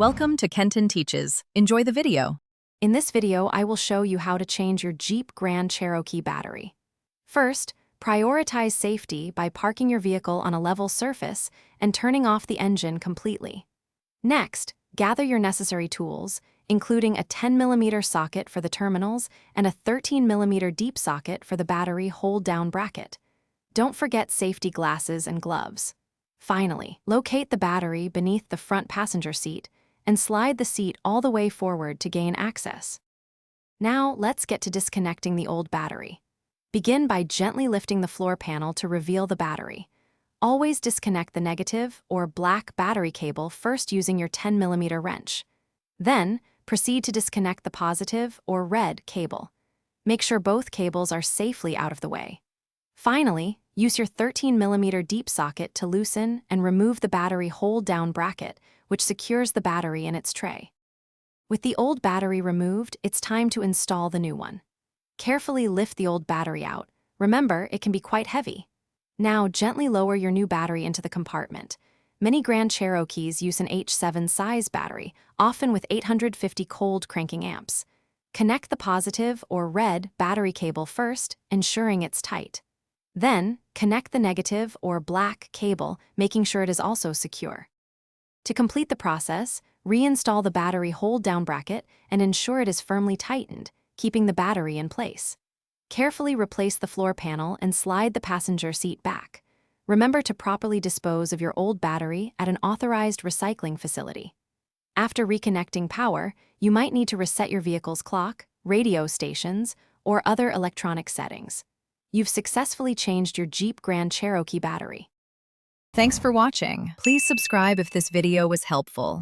Welcome to Kenton Teaches. Enjoy the video. In this video, I will show you how to change your Jeep Grand Cherokee battery. First, prioritize safety by parking your vehicle on a level surface and turning off the engine completely. Next, gather your necessary tools, including a 10mm socket for the terminals and a 13mm deep socket for the battery hold-down bracket. Don't forget safety glasses and gloves. Finally, locate the battery beneath the front passenger seat and slide the seat all the way forward to gain access. Now, let's get to disconnecting the old battery. Begin by gently lifting the floor panel to reveal the battery. Always disconnect the negative or black battery cable first using your 10mm wrench. Then, proceed to disconnect the positive or red cable. Make sure both cables are safely out of the way. Finally, use your 13mm deep socket to loosen and remove the battery hold-down bracket, which secures the battery in its tray. With the old battery removed, it's time to install the new one. Carefully lift the old battery out. Remember, it can be quite heavy. Now, gently lower your new battery into the compartment. Many Grand Cherokees use an H7 size battery, often with 850 cold cranking amps. Connect the positive or red battery cable first, ensuring it's tight. Then, connect the negative or black cable, making sure it is also secure. To complete the process, reinstall the battery hold-down bracket and ensure it is firmly tightened, keeping the battery in place. Carefully replace the floor panel and slide the passenger seat back. Remember to properly dispose of your old battery at an authorized recycling facility. After reconnecting power, you might need to reset your vehicle's clock, radio stations, or other electronic settings. You've successfully changed your Jeep Grand Cherokee battery. Thanks for watching. Please subscribe if this video was helpful.